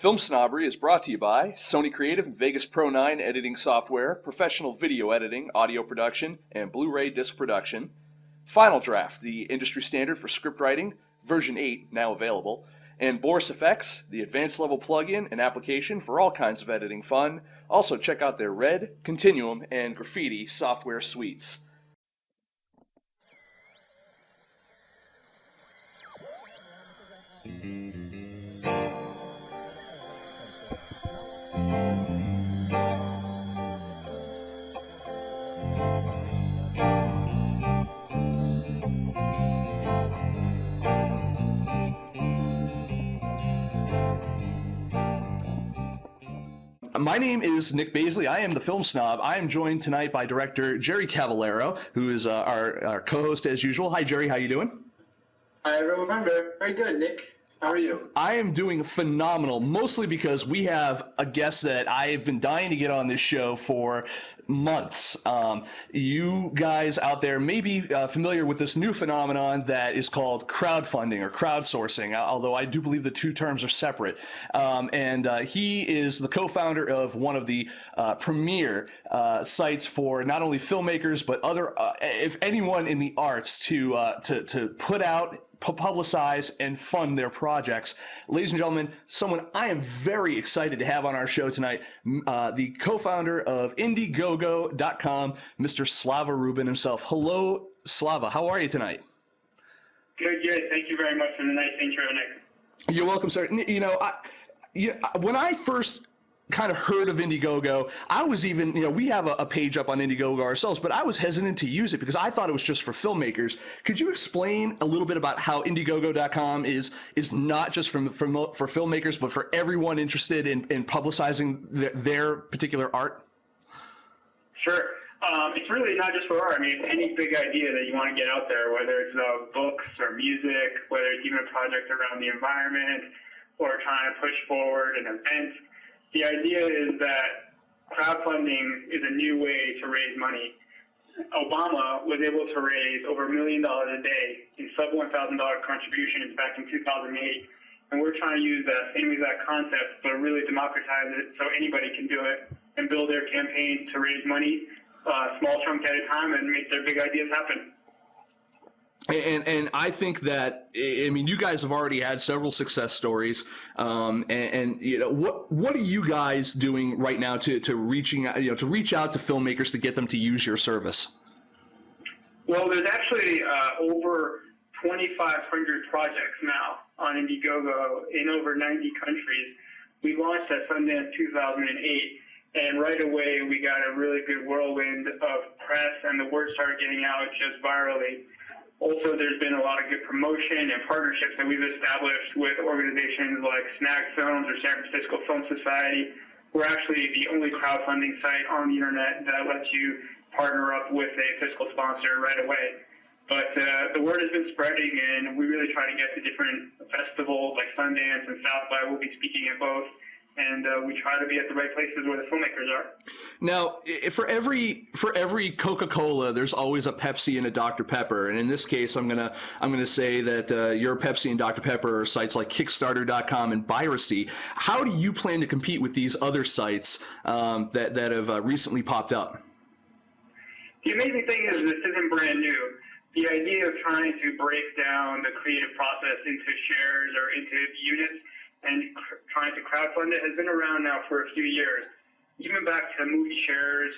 Filmsnobbery is brought to you by Sony Creative and Vegas Pro 9 editing software, professional video editing, audio production, and Blu-ray disc production. Final Draft, the industry standard for script writing, version 8 now available. And Boris Effects, the advanced level plugin and application for all kinds of editing fun. Also check out their Red, Continuum, and Graffiti software suites. My name is Nick Baisley. I am the Film Snob. I am joined tonight by director Jerry Cavallero, who is our co-host as usual. Hi, Jerry. How you doing? Hi, everyone. Very good, Nick. How are you? I am doing phenomenal, mostly because we have a guest that I have been dying to get on this show for months. You guys out there may be familiar with this new phenomenon that is called crowdfunding or crowdsourcing, although I do believe the two terms are separate. He is the co-founder of one of the premier sites for not only filmmakers but other, if anyone in the arts to put out, publicize, and fund their projects. Ladies and gentlemen, someone I am very excited to have on our show tonight, the co-founder of Indiegogo.com, Mr. Slava Rubin himself. Hello, Slava. How are you tonight? Good. Thank you very much for the nice intro, Nick. You're welcome, sir. When I first kind of heard of Indiegogo, I was even, we have a page up on Indiegogo ourselves, but I was hesitant to use it because I thought it was just for filmmakers. Could you explain a little bit about how Indiegogo.com is not just for filmmakers, but for everyone interested in publicizing their particular art? Sure. It's really not just for art. I mean, any big idea that you want to get out there, whether it's books or music, whether it's even a project around the environment or trying to push forward an event. The idea is that crowdfunding is a new way to raise money. Obama was able to raise over $1 million a day in sub-$1,000 contributions back in 2008. And we're trying to use that same exact concept, but really democratize it so anybody can do it and build their campaigns to raise money, small chunk at a time, and make their big ideas happen. And I think that, I mean, you guys have already had several success stories. What are you guys doing right now to reach out to filmmakers to get them to use your service? Well, there's actually over 2,500 projects now on Indiegogo in over 90 countries. We launched at Sundance 2008, and right away we got a really good whirlwind of press, and the word started getting out just virally. Also, there's been a lot of good promotion and partnerships that we've established with organizations like Snag Films or San Francisco Film Society. We're actually the only crowdfunding site on the internet that lets you partner up with a fiscal sponsor right away. But the word has been spreading, and we really try to get to different festivals like Sundance and South by. We'll be speaking at both. And we try to be at the right places where the filmmakers are. Now, for every Coca-Cola, there's always a Pepsi and a Dr. Pepper. And in this case, I'm gonna say that your Pepsi and Dr. Pepper are sites like Kickstarter.com and Piracy. How do you plan to compete with these other sites that have recently popped up? The amazing thing is this isn't brand new. The idea of trying to break down the creative process into shares or into units and trying to crowdfund it has been around now for a few years. Even back to movie shares,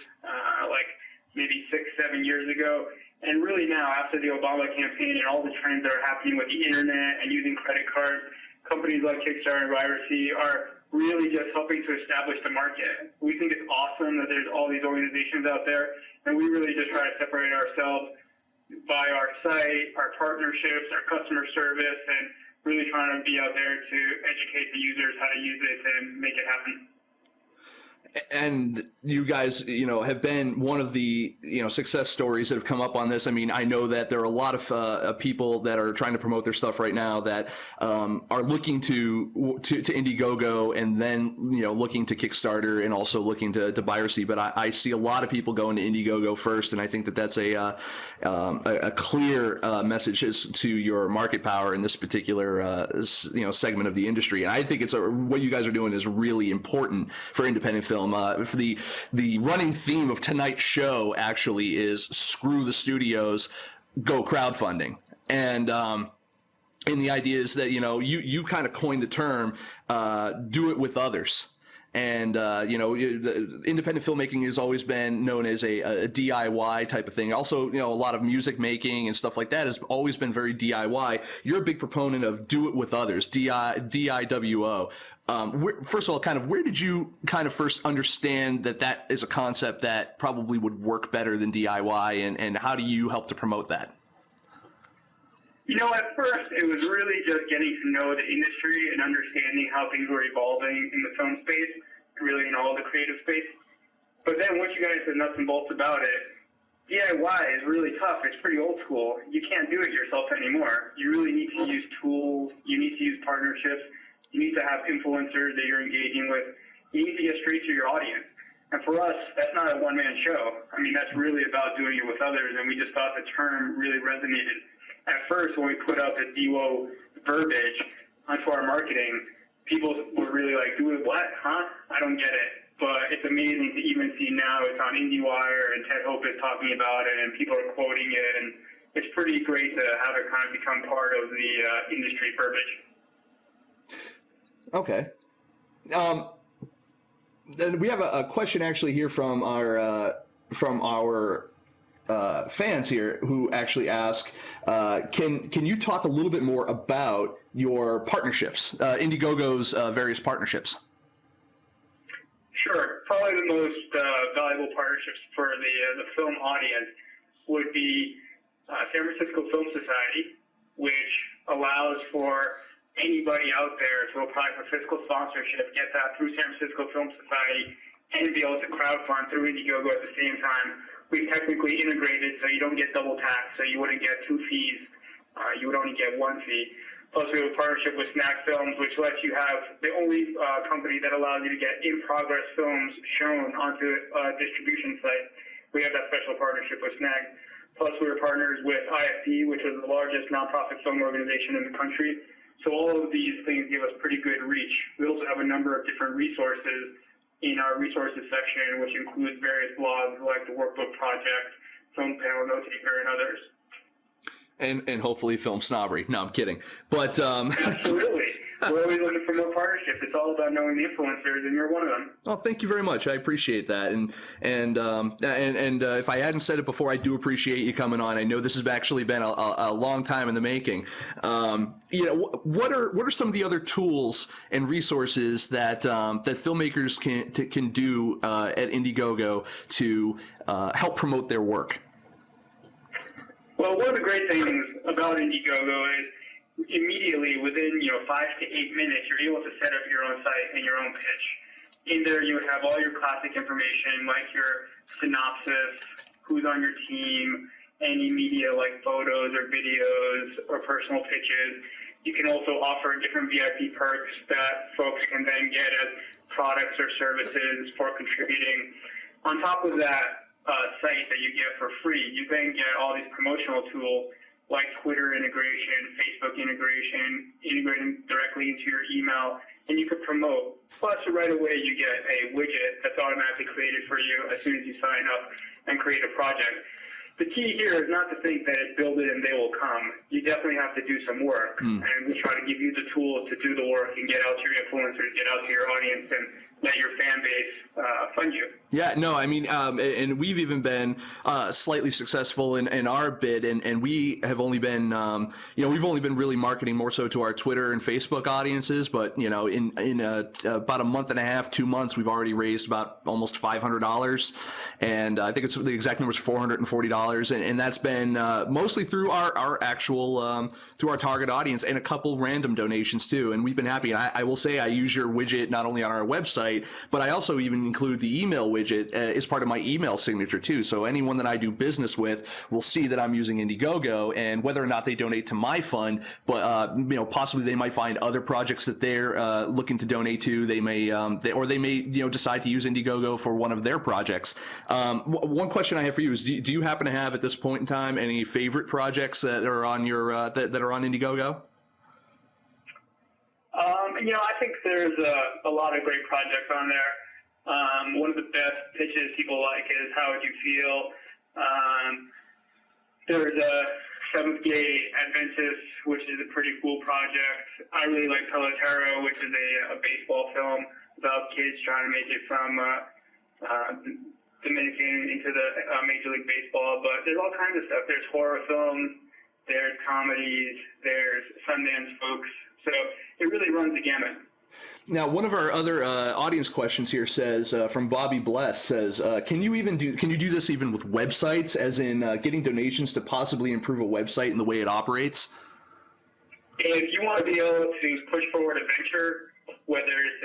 like maybe 6-7 years ago. And really now, after the Obama campaign and all the trends that are happening with the internet and using credit cards, companies like Kickstarter and Piracy are really just helping to establish the market. We think it's awesome that there's all these organizations out there, and we really just try to separate ourselves by our site, our partnerships, our customer service, and really trying to be out there to educate the users how to use it and make it happen. And you guys, have been one of the, success stories that have come up on this. I mean, I know that there are a lot of people that are trying to promote their stuff right now that are looking to Indiegogo and then, looking to Kickstarter and also looking to buy or see. But I see a lot of people going to Indiegogo first, and I think that that's a clear message as to your market power in this particular, segment of the industry. And I think what you guys are doing is really important for independent film. For the running theme of tonight's show actually is screw the studios, go crowdfunding. And the idea is that, you kind of coined the term, do it with others. And, the independent filmmaking has always been known as a DIY type of thing. Also, a lot of music making and stuff like that has always been very DIY. You're a big proponent of do it with others, DIWO. First of all, where did you first understand that is a concept that probably would work better than DIY, and how do you help to promote that? At first, it was really just getting to know the industry and understanding how things were evolving in the film space, really in all the creative space. But then once you guys said nuts and bolts about it, DIY is really tough. It's pretty old school. You can't do it yourself anymore. You really need to use tools. You need to use partnerships. You need to have influencers that you're engaging with. You need to get straight to your audience. And for us, that's not a one-man show. I mean, that's really about doing it with others, and we just thought the term really resonated. At first, when we put out the DIWO verbiage onto our marketing, people were really like, do it what? Huh? I don't get it. But it's amazing to even see now it's on IndieWire, and Ted Hope is talking about it, and people are quoting it, and it's pretty great to have it kind of become part of the industry verbiage. Okay. Then we have a question actually here from our fans here who actually ask, can you talk a little bit more about your partnerships, Indiegogo's various partnerships? Sure. Probably the most valuable partnerships for the film audience would be San Francisco Film Society, which allows for anybody out there to apply for fiscal sponsorship, get that through San Francisco Film Society, and be able to crowdfund through Indiegogo at the same time. We've technically integrated so you don't get double taxed, so you wouldn't get 2 fees. You would only get 1 fee. Plus, we have a partnership with Snack Films, which lets you have the only company that allows you to get in-progress films shown onto a distribution site. We have that special partnership with Snack. Plus, we're partners with IFD, which is the largest nonprofit film organization in the country. So all of these things give us pretty good reach. We also have a number of different resources in our resources section, which includes various blogs like the Workbook Project, Film Panel Note Taker, and others. And hopefully Filmsnobbery. No, I'm kidding. But Absolutely. We're always looking for more partnerships. It's all about knowing the influencers, and you're one of them. Oh, thank you very much. I appreciate that. And if I hadn't said it before, I do appreciate you coming on. I know this has actually been a long time in the making. What are some of the other tools and resources that filmmakers can do at Indiegogo to help promote their work? Well, one of the great things about Indiegogo is immediately within 5 to 8 minutes, you're able to set up your own site and your own pitch. In there, you would have all your classic information, like your synopsis, who's on your team, any media like photos or videos or personal pitches. You can also offer different VIP perks that folks can then get as products or services for contributing. On top of that site that you get for free, you then get all these promotional tools like Twitter integration, Facebook integration, integrating directly into your email, and you could promote. Plus, right away, you get a widget that's automatically created for you as soon as you sign up and create a project. The key here is not to think that it's build it and they will come. You definitely have to do some work, and we try to give you the tools to do the work and get out to your influencers, get out to your audience, and let your fan base fund you. Yeah, no, I mean, and we've even been slightly successful in our bid, and we have only been, we've only been really marketing more so to our Twitter and Facebook audiences, but, in about a month and a half, 2 months, we've already raised about almost $500, and I think the exact number is $440 and that's been mostly through our actual through our target audience and a couple random donations too. And we've been happy. I will say I use your widget not only on our website, but I also even include the email widget as part of my email signature too. So anyone that I do business with will see that I'm using Indiegogo, and whether or not they donate to my fund, but possibly they might find other projects that they're looking to donate to. They may they may decide to use Indiegogo for one of their projects. One question I have for you is, do you happen to have at this point in time any favorite projects that are on your that are on Indiegogo? I think there's a lot of great projects on there. One of the best pitches people like is How Would You Feel? There's a Seventh-Day Adventist, which is a pretty cool project. I really like Pelotero, which is a baseball film about kids trying to make it from Dominican into the Major League Baseball. But there's all kinds of stuff. There's horror films, there's comedies, there's Sundance folks. So it really runs the gamut. Now, one of our other audience questions here says, from Bobby Bless, says, can you do this even with websites, as in getting donations to possibly improve a website and the way it operates? If you want to be able to push forward a venture, whether it's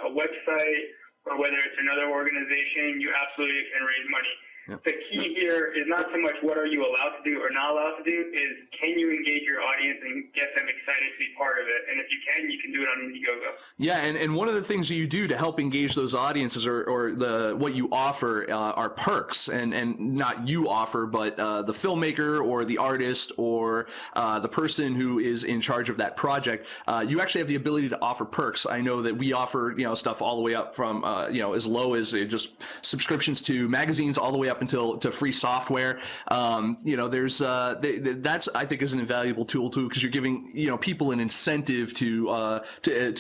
a website or whether it's another organization, you absolutely can raise money. Yep. The key here is not so much what are you allowed to do or not allowed to do, is can you engage your audience and get them excited to be part of it? And if you can do it on Indiegogo. Yeah, and one of the things that you do to help engage those audiences, or what you offer, are perks, and not you offer, but the filmmaker or the artist or the person who is in charge of that project. You actually have the ability to offer perks. I know that we offer stuff all the way up from as low as just subscriptions to magazines, all the way up until to free software. There's that's, I think, is an invaluable tool too, because you're giving people an incentive to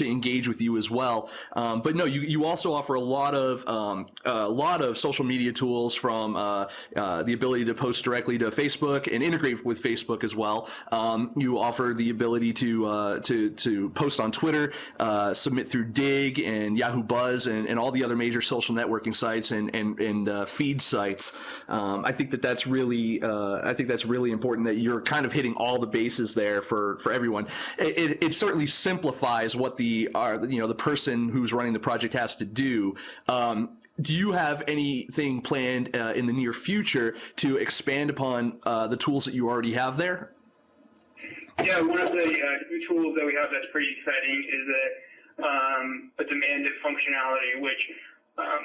engage with you as well. But no, you also offer a lot of social media tools, from the ability to post directly to Facebook and integrate with Facebook as well. You offer the ability to post on Twitter, submit through Dig and Yahoo Buzz and all the other major social networking sites and feed sites. I think that's really important, that you're kind of hitting all the bases there for everyone. It certainly simplifies what the person who's running the project has to do. Do you have anything planned in the near future to expand upon the tools that you already have there? Yeah, one of the new tools that we have that's pretty exciting is a demanded functionality, which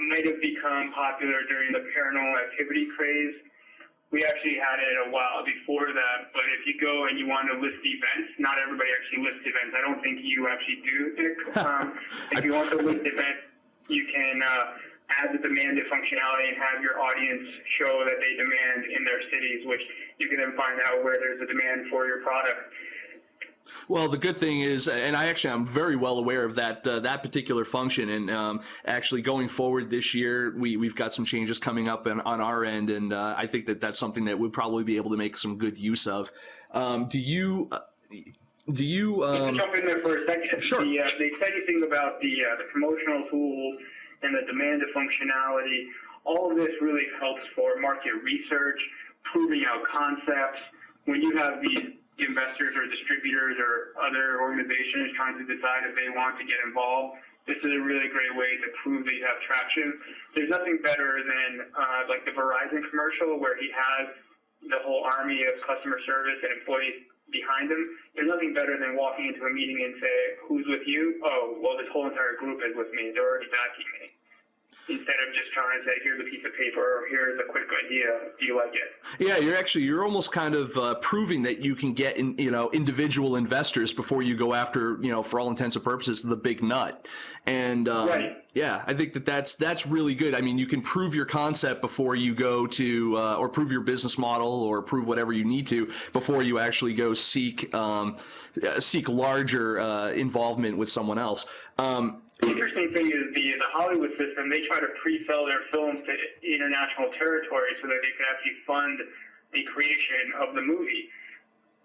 might have become popular during the paranormal activity craze. We actually had it a while before that, but if you go and you want to list events, not everybody actually lists events. I don't think you actually do, Nick. If you want to list events, you can add the demanded functionality and have your audience show that they demand in their cities, which you can then find out where there's a demand for your product. Well, the good thing is, and I'm very well aware of that particular function, and actually going forward this year, we've got some changes coming up on our end, and I think that's something that we'll probably be able to make some good use of. Do you? Just to jump in there for a second. Sure. The exciting thing about the promotional tools and the demanded functionality, all of this really helps for market research, proving out concepts. When you have these investors or distributors or other organizations trying to decide if they want to get involved, this is a really great way to prove that you have traction. There's nothing better than like the Verizon commercial, where he has the whole army of customer service and employees behind him. There's nothing better than walking into a meeting and say, who's with you? Oh, well, this whole entire group is with me. They're already backing me. Instead of just trying to say, here's a piece of paper, or here's a quick idea, do you like it? Yeah, you're almost kind of proving that you can get individual investors before you go after, for all intents and purposes, the big nut. And right. Yeah, I think that's really good. I mean, you can prove your concept before you go to, or prove your business model, or prove whatever you need to before you actually go seek larger involvement with someone else. The interesting thing is the Hollywood system, they try to pre-sell their films to international territories so that they can actually fund the creation of the movie.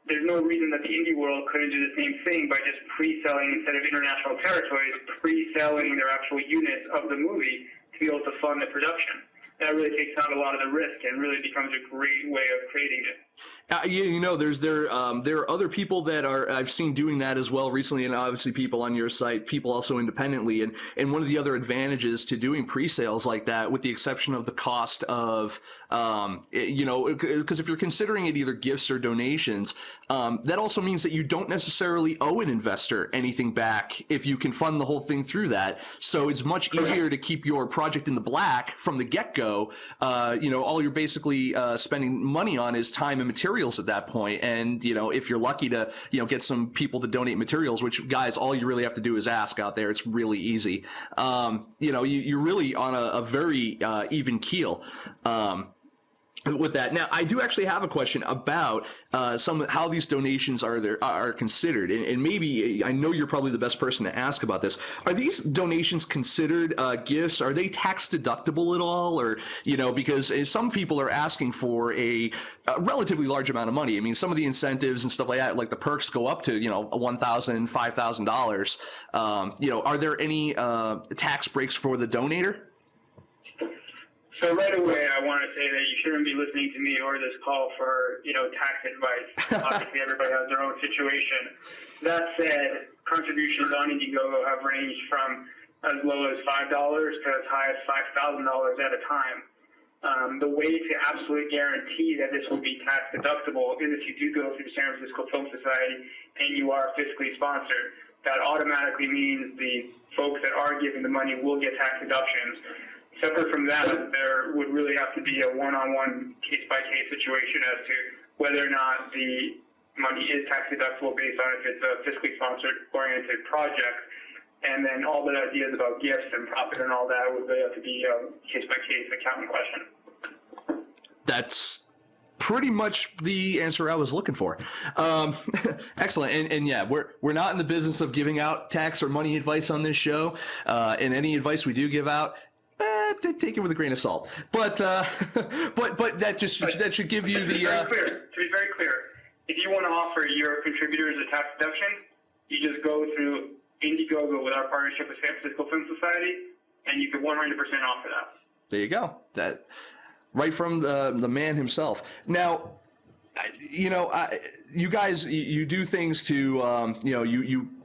There's no reason that the indie world couldn't do the same thing by just pre-selling, instead of international territories, pre-selling their actual units of the movie to be able to fund the production. that really takes out a lot of the risk and really becomes a great way of creating it. There are other people that I've seen doing that as well recently, and obviously people on your site, people also independently. And one of the other advantages to doing pre-sales like that, with the exception of the cost of, because if you're considering it either gifts or donations, that also means that you don't necessarily owe an investor anything back if you can fund the whole thing through that. So it's much easier to keep your project in the black from the get-go. All you're basically spending money on is time and materials at that point. And if you're lucky to get some people to donate materials, which, guys, all you really have to do is ask out there. It's really easy. You're really on a very even keel with that. Now, I do actually have a question about how these donations are considered, and maybe I know you're probably the best person to ask about this. Are these donations considered gifts? Are they tax deductible at all, or because some people are asking for a relatively large amount of money. I mean, some of the incentives and stuff like that, like the perks, go up to $1,000, $5,000. Are there any tax breaks for the donor? So right away, I want to say that you shouldn't be listening to me or this call for, tax advice. Obviously, everybody has their own situation. That said, contributions on Indiegogo have ranged from as low as $5 to as high as $5,000 at a time. The way to absolutely guarantee that this will be tax deductible is if you do go through San Francisco Film Society and you are fiscally sponsored. That automatically means the folks that are giving the money will get tax deductions. Separate from that, there would really have to be a one-on-one, case-by-case situation as to whether or not the money is tax deductible based on if it's a fiscally sponsored-oriented project. And then all the ideas about gifts and profit and all that would really have to be a case-by-case accounting question. That's pretty much the answer I was looking for. Excellent. And yeah, we're not in the business of giving out tax or money advice on this show. And any advice we do give out, take it with a grain of salt. But that should give you the. To be very clear, if you want to offer your contributors a tax deduction, you just go through Indiegogo with our partnership with San Francisco Film Society, and you get 100% offer that. There you go. That right from the man himself. Now, you guys, you do things to,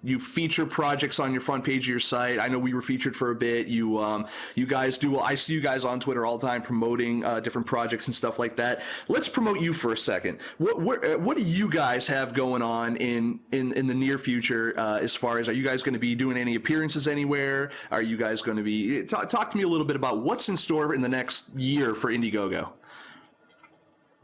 you feature projects on your front page of your site. I know we were featured for a bit. You guys do. I see you guys on Twitter all the time promoting different projects and stuff like that. Let's promote you for a second. What do you guys have going on in the near future? As far as, are you guys going to be doing any appearances anywhere? Are you guys going to be talk to me a little bit about what's in store in the next year for Indiegogo?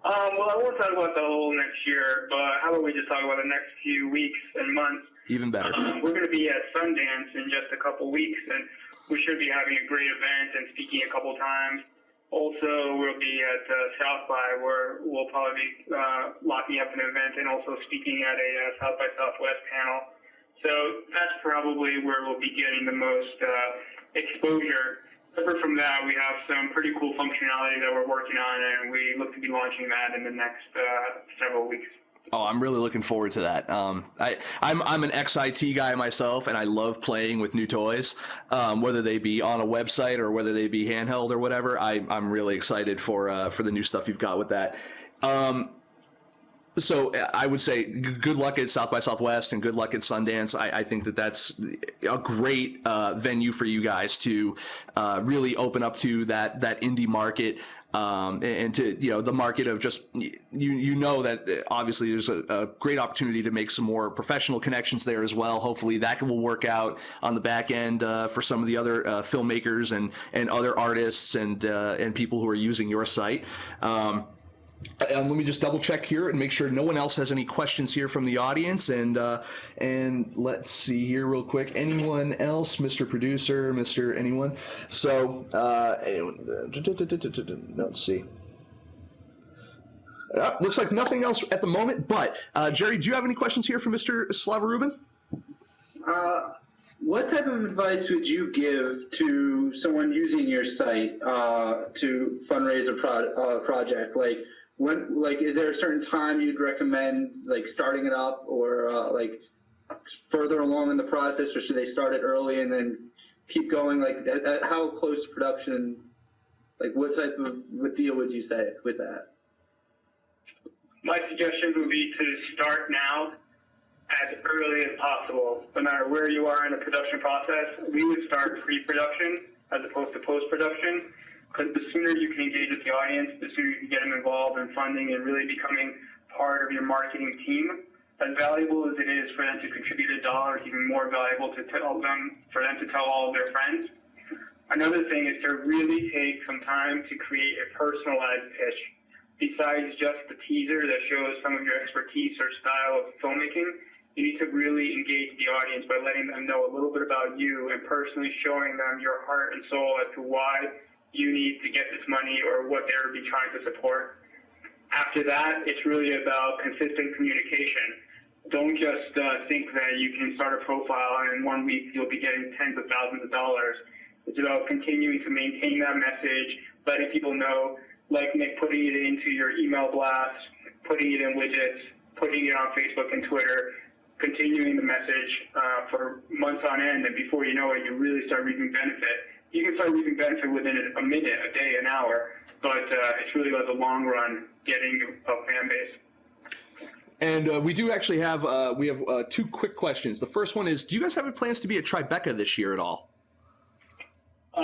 Well, I won't talk about the whole next year, but how about we just talk about the next few weeks and months? Even better. We're going to be at Sundance in just a couple weeks, and we should be having a great event and speaking a couple times. Also, we'll be at South by, where we'll probably be locking up an event and also speaking at a South by Southwest panel. So that's probably where we'll be getting the most exposure. Separate from that, we have some pretty cool functionality that we're working on, and we look to be launching that in the next several weeks. Oh, I'm really looking forward to that. I'm an ex-IT guy myself, and I love playing with new toys, whether they be on a website or whether they be handheld or whatever. I'm really excited for the new stuff you've got with that. So I would say good luck at South by Southwest and good luck at Sundance. I think that's a great venue for you guys to really open up to that indie market, and to the market of just that obviously there's a great opportunity to make some more professional connections there as well. Hopefully that will work out on the back end for some of the other filmmakers and other artists and people who are using your site. Let me just double check here and make sure no one else has any questions here from the audience. And let's see here real quick. Anyone else? Mr. Producer, Mr. Anyone? So let's see. Looks like nothing else at the moment. But Jerry, do you have any questions here for Mr. Slava Rubin? What type of advice would you give to someone using your site to fundraise a project? Is there a certain time you'd recommend starting it up, or further along in the process, or should they start it early and then keep going? How close to production Like, what deal would you say with that? My suggestion would be to start now as early as possible. No matter where you are in the production process, we would start pre-production as opposed to post-production, because the sooner you can engage with the audience, the sooner you can get them involved in funding and really becoming part of your marketing team. As valuable as it is for them to contribute $1, it's even more valuable for them to tell all of their friends. Another thing is to really take some time to create a personalized pitch. Besides just the teaser that shows some of your expertise or style of filmmaking, you need to really engage the audience by letting them know a little bit about you and personally showing them your heart and soul as to why you need to get this money or what they would be trying to support. After that, it's really about consistent communication. Don't just think that you can start a profile and in 1 week you'll be getting tens of thousands of dollars. It's about continuing to maintain that message, letting people know, like Nick, putting it into your email blast, putting it in widgets, putting it on Facebook and Twitter, continuing the message for months on end, and before you know it, you really start reaping benefit. You can start reaping benefit within a minute, a day, an hour, but it's really about the long run getting a fan base. And we do actually have two quick questions. The first one is, do you guys have any plans to be at Tribeca this year at all?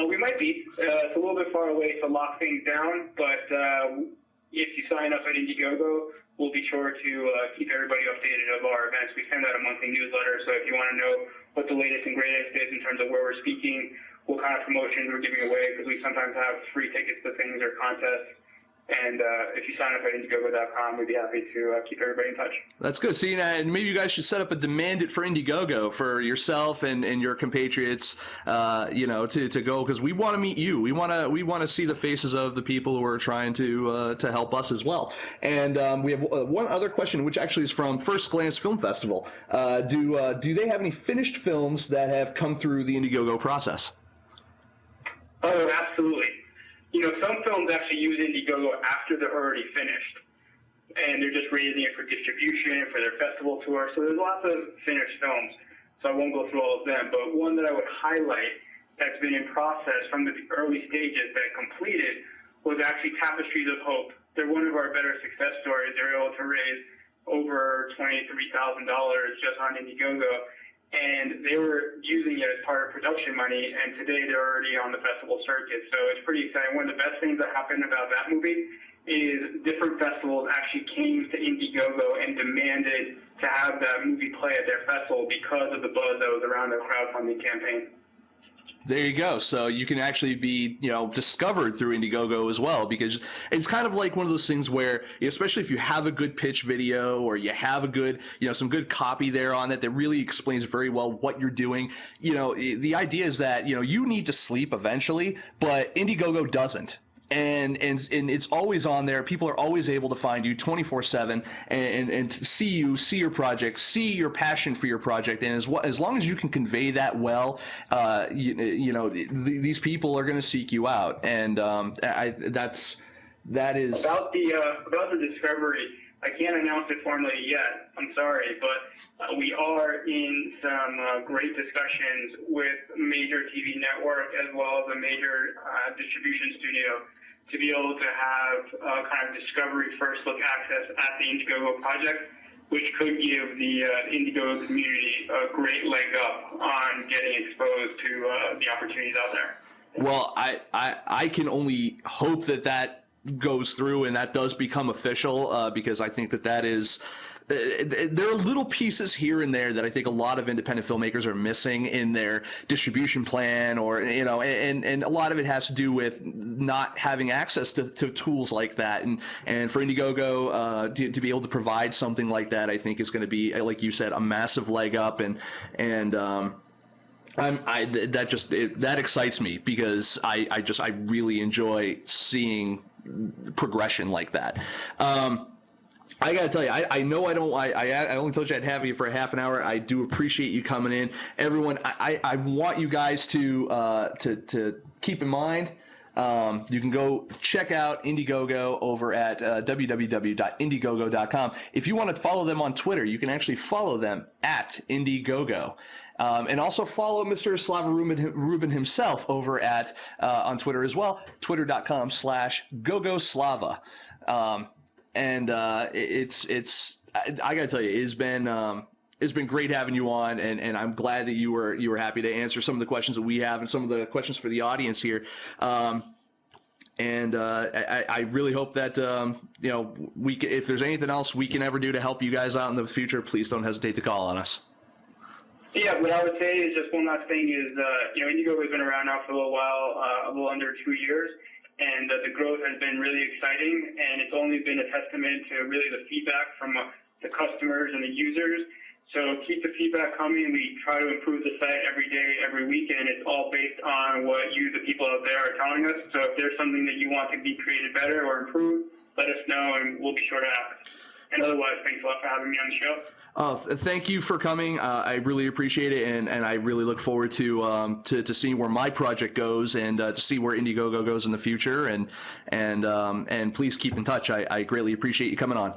We might be. It's a little bit far away to lock things down, but if you sign up at Indiegogo, we'll be sure to keep everybody updated of our events. We send out a monthly newsletter, so if you want to know what the latest and greatest is in terms of where we're speaking, what kind of promotions we're giving away, because we sometimes have free tickets to things or contests. And if you sign up at Indiegogo.com, we'd be happy to keep everybody in touch. That's good. See, maybe you guys should set up a Demand It for Indiegogo for yourself and your compatriots, to go, because we want to meet you. We want to see the faces of the people who are trying to help us as well. And we have one other question, which actually is from First Glance Film Festival. Do they have any finished films that have come through the Indiegogo process? Oh, absolutely. Some films actually use Indiegogo after they're already finished, and they're just raising it for distribution, for their festival tour. So there's lots of finished films, so I won't go through all of them. But one that I would highlight that's been in process from the early stages that completed was actually Tapestries of Hope. They're one of our better success stories. They were able to raise over $23,000 just on Indiegogo. And they were using it as part of production money, and today they're already on the festival circuit. So it's pretty exciting. One of the best things that happened about that movie is different festivals actually came to Indiegogo and demanded to have that movie play at their festival because of the buzz that was around their crowdfunding campaign. There you go. So you can actually be, discovered through Indiegogo as well, because it's kind of like one of those things where, especially if you have a good pitch video or you have a good, some good copy there on it that really explains very well what you're doing. The idea is that, you need to sleep eventually, but Indiegogo doesn't. And it's always on there. People are always able to find you 24/7 and see you, see your project, see your passion for your project. And as long as you can convey that well, these people are going to seek you out. And that is about the discovery. I can't announce it formally yet. I'm sorry, but we are in some great discussions with a major TV network as well as a major distribution studio to be able to have kind of discovery first look access at the Indiegogo project, which could give the Indiegogo community a great leg up on getting exposed to the opportunities out there. Well, I can only hope that goes through and that does become official, because I think that is there are little pieces here and there that I think a lot of independent filmmakers are missing in their distribution plan, or and a lot of it has to do with not having access to tools like that, and for Indiegogo to be able to provide something like that, I think is going to be, like you said, a massive leg up, and that excites me, because I really enjoy seeing progression like that. I gotta tell you, I know I only told you I'd have you for a half an hour. I do appreciate you coming in, everyone. I want you guys to keep in mind You can go check out Indiegogo over at www.indiegogo.com. If you want to follow them on Twitter, you can actually follow them at Indiegogo. And also follow Mr. Slava Rubin himself over at on Twitter as well, twitter.com/gogoslava. I gotta tell you, it's been great having you on, and I'm glad that you were happy to answer some of the questions that we have and some of the questions for the audience here. I really hope that if there's anything else we can ever do to help you guys out in the future, please don't hesitate to call on us. Yeah, what I would say is just one last thing is, Indiegogo has been around now for a little while, a little under 2 years, and the growth has been really exciting, and it's only been a testament to really the feedback from the customers and the users. So keep the feedback coming. We try to improve the site every day, every week, and it's all based on what you, the people out there, are telling us. So if there's something that you want to be created better or improved, let us know, and we'll be sure to act. And otherwise, thanks a lot for having me on the show. Thank you for coming. I really appreciate it, and I really look forward to seeing where my project goes, and to see where Indiegogo goes in the future. And please keep in touch. I greatly appreciate you coming on.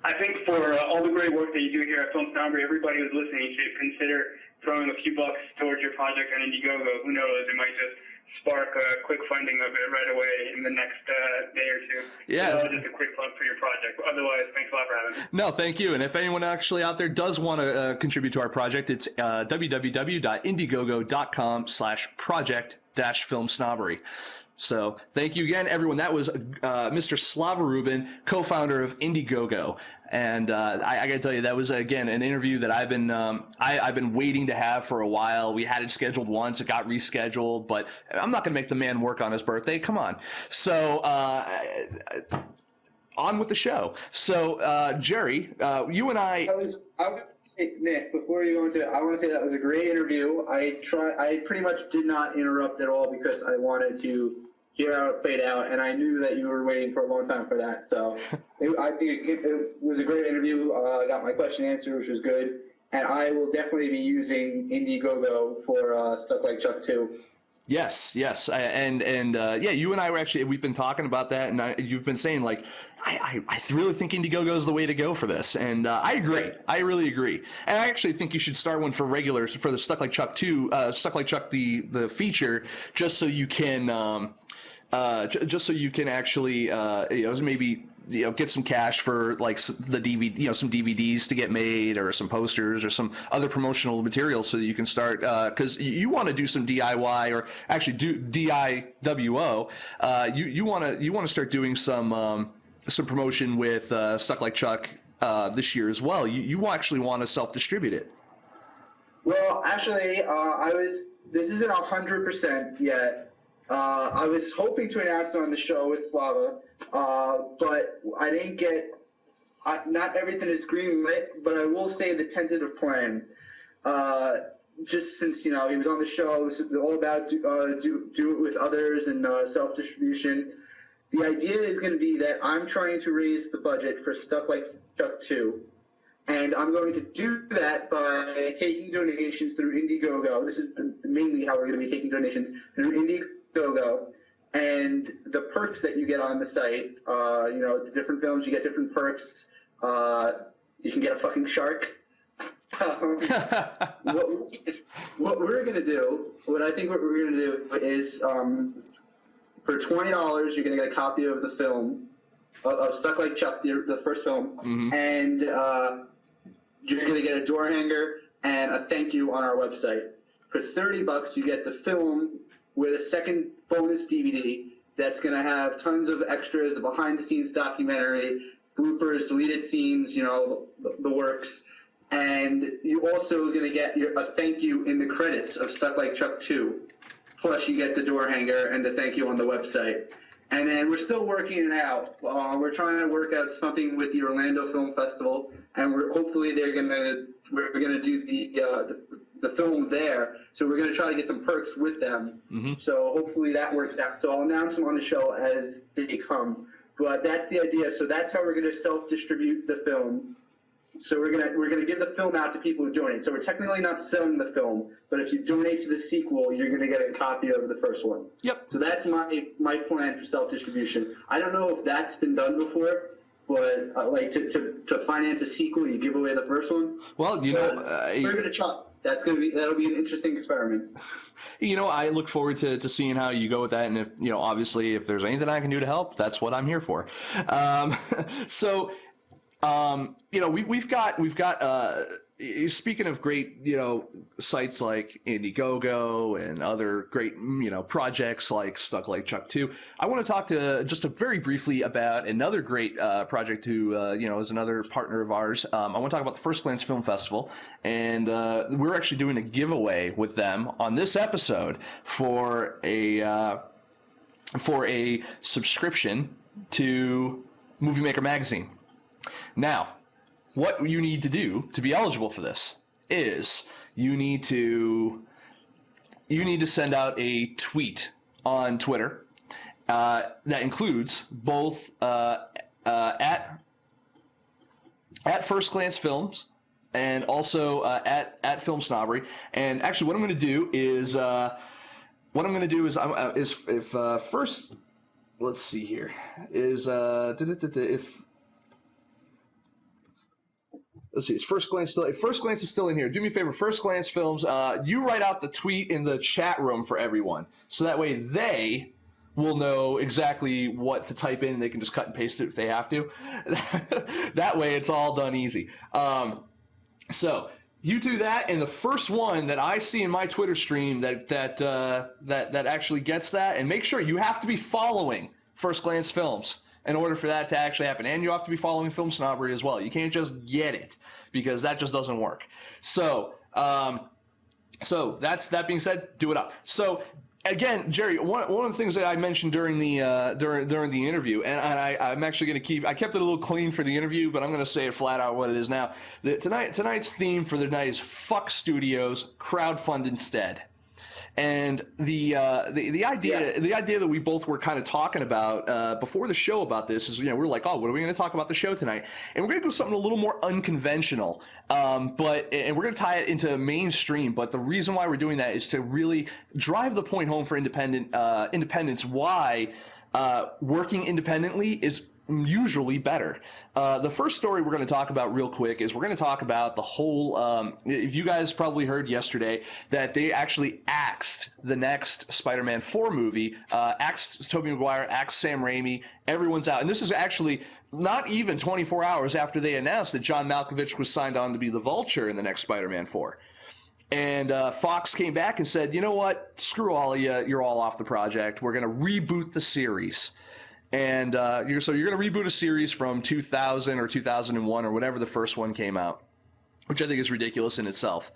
I think for all the great work that you do here at Filmsnobbery, everybody who's listening should consider throwing a few bucks towards your project on Indiegogo. Who knows? It might just spark a quick funding of it right away in the next day or two. Yeah. So just a quick plug for your project. Otherwise, thanks a lot for having me. No, thank you. And if anyone actually out there does want to contribute to our project, it's www.indiegogo.com/project-filmsnobbery. So thank you again, everyone. That was Mr. Slava Rubin, co-founder of Indiegogo. And I got to tell you, that was, again, an interview that I've been waiting to have for a while. We had it scheduled once. It got rescheduled. But I'm not going to make the man work on his birthday. Come on. So on with the show. So, Jerry, you and I was Nick, before you go into it, I want to say that was a great interview. I pretty much did not interrupt at all because I wanted to hear how it played out, and I knew that you were waiting for a long time for that. So I think it was a great interview. I got my question answered, which was good, and I will definitely be using Indiegogo for stuff like Chuck 2. Yes, yeah, you and I we've been talking about that, and you've been saying, like, I really think Indiegogo is the way to go for this, and I agree. I really agree, and I actually think you should start one for regulars for the Stuck Like Chuck 2, Stuck Like Chuck the feature, just so you can actually maybe get some cash for like the DVD, some DVDs to get made, or some posters, or some other promotional materials, so that you can start, because you want to do some DIY, or actually do DIWO. You want to start doing some promotion with Stuck Like Chuck this year as well. You actually want to self-distribute it. Well, actually, this isn't 100% yet. I was hoping to announce it on the show with Slava, but I didn't get, not everything is green lit, but I will say the tentative plan, just since, he was on the show, it was all about do it with others and self-distribution. The idea is going to be that I'm trying to raise the budget for Stuff Like Chuck 2. And I'm going to do that by taking donations through Indiegogo. This is mainly how we're going to be taking donations through Indiegogo. And the perks that you get on the site, the different films, you get different perks. You can get a fucking shark. What we're going to do, what I think what we're going to do is, for $20, you're going to get a copy of the film, of Stuck Like Chuck, the first film, mm-hmm. and you're going to get a door hanger and a thank you on our website. For $30, you get the film with a second bonus DVD that's going to have tons of extras, a behind-the-scenes documentary, bloopers, deleted scenes, the works. And you also are going to get a thank you in the credits of Stuff Like Chuck 2. Plus, you get the door hanger and the thank you on the website. And then we're still working it out. We're trying to work out something with the Orlando Film Festival, and we're gonna do the film there. So we're gonna try to get some perks with them. Mm-hmm. So hopefully that works out. So I'll announce them on the show as they come. But that's the idea. So that's how we're gonna self-distribute the film. So we're gonna give the film out to people who donate. So we're technically not selling the film, but if you donate to the sequel, you're gonna get a copy of the first one. Yep. So that's my plan for self-distribution. I don't know if that's been done before, but like to finance a sequel, you give away the first one. Well, you know, we're gonna try. That'll be an interesting experiment. You know, I look forward to seeing how you go with that, and if you know, obviously, if there's anything I can do to help, that's what I'm here for. You know, we've got speaking of great, you know, sites like Indiegogo and other great, you know, projects like Stuck Like Chuck 2, I want to talk to just very briefly about another great project who, you know, is another partner of ours. I want to talk about the First Glance Film Festival, and we're actually doing a giveaway with them on this episode for a subscription to Movie Maker Magazine. Now, what you need to do to be eligible for this is you need to send out a tweet on Twitter that includes both at First Glance Films and also at Filmsnobbery. And actually, what I'm going to do is first, let's see here, is if. Let's see. Is First Glance still? If First Glance is still in here, do me a favor. First Glance Films, you write out the tweet in the chat room for everyone, so that way they will know exactly what to type in. They can just cut and paste it if they have to. That way, it's all done easy. So you do that, and the first one that I see in my Twitter stream that actually gets that, and make sure you have to be following First Glance Films in order for that to actually happen. And you have to be following Filmsnobbery as well. You can't just get it, because that just doesn't work. So that being said, do it up. So again, Jerry, one of the things that I mentioned during the during the interview, and I'm actually going to I kept it a little clean for the interview, but I'm going to say it flat out what it is now. Tonight's theme for the night is fuck studios, crowdfund instead. And the idea that we both were kind of talking about before the show about this is, you know, we're like, oh, what are we going to talk about the show tonight? And we're going to do something a little more unconventional, and we're going to tie it into mainstream. But the reason why we're doing that is to really drive the point home for independence. Why working independently is usually better. The first story we're going to talk about real quick is we're going to talk about the whole, if you guys probably heard yesterday that they actually axed the next Spider-Man 4 movie, axed Tobey Maguire, axed Sam Raimi, everyone's out. And this is actually not even 24 hours after they announced that John Malkovich was signed on to be the Vulture in the next Spider-Man 4. And Fox came back and said, you know what, screw all of you, you're all off the project. We're going to reboot the series. And you're going to reboot a series from 2000 or 2001 or whatever the first one came out, which I think is ridiculous in itself.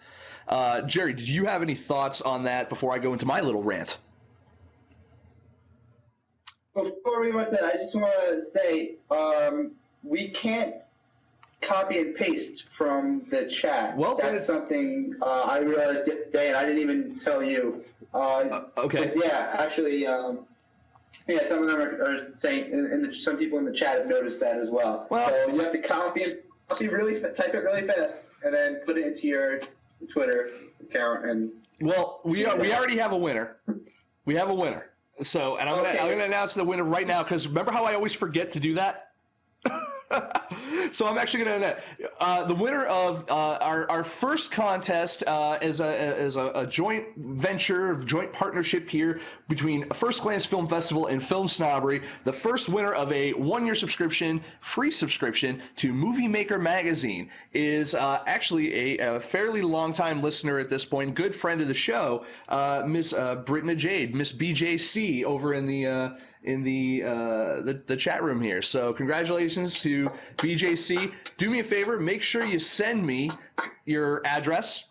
Jerry, did you have any thoughts on that before I go into my little rant? Before we went to that, I just want to say we can't copy and paste from the chat. Well, that's something I realized yesterday, and I didn't even tell you. Okay. Yeah, actually. Yeah, some of them are saying, some people in the chat have noticed that as well. Well, so you have to type it really fast, and then put it into your Twitter account. And well, we already have a winner. We have a winner. So, and I'm gonna announce the winner right now, because remember how I always forget to do that? So I'm actually going to the winner of our first contest is a joint venture, joint partnership here between First Glance Film Festival and Filmsnobbery. The first winner of a 1-year subscription, free subscription to Movie Maker Magazine is actually a fairly long-time listener at this point, good friend of the show, Miss Brittna Jade, Miss BJC over in the chat room here. So congratulations to BJC. Do me a favor, make sure you send me your address.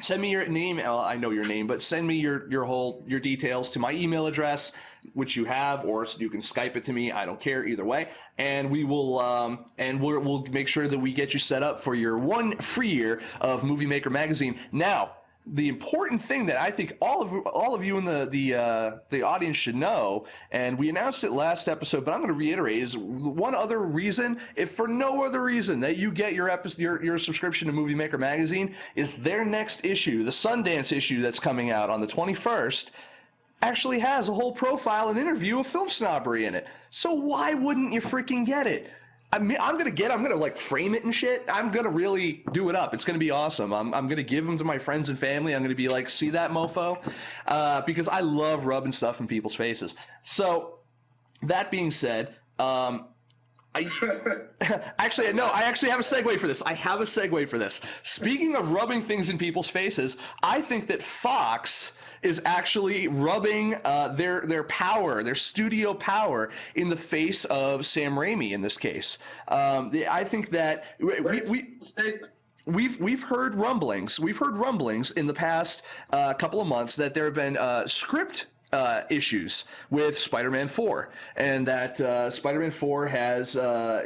Send me your name. Well, I know your name, but send me your details to my email address, which you have, or you can Skype it to me. I don't care either way. And we will we'll make sure that we get you set up for your 1 free year of Movie Maker Magazine. Now, the important thing that I think all of you in the audience should know, and we announced it last episode, but I'm going to reiterate, is one other reason, if for no other reason, that you get your subscription to Movie Maker magazine, is their next issue, the Sundance issue that's coming out on the 21st, actually has a whole profile and interview of Filmsnobbery in it. So why wouldn't you freaking get it? I mean, I'm gonna like frame it and shit. I'm gonna really do it up. It's gonna be awesome. I'm gonna give them to my friends and family. I'm gonna be like, see that mofo? Because I love rubbing stuff in people's faces. So that being said, I actually have a segue for this. I have a segue for this. Speaking of rubbing things in people's faces, I think that Fox is actually rubbing their power, their studio power, in the face of Sam Raimi in this case. I think that we've heard rumblings. We've heard rumblings in the past couple of months that there have been script issues with Spider-Man 4, and that Spider-Man 4 has that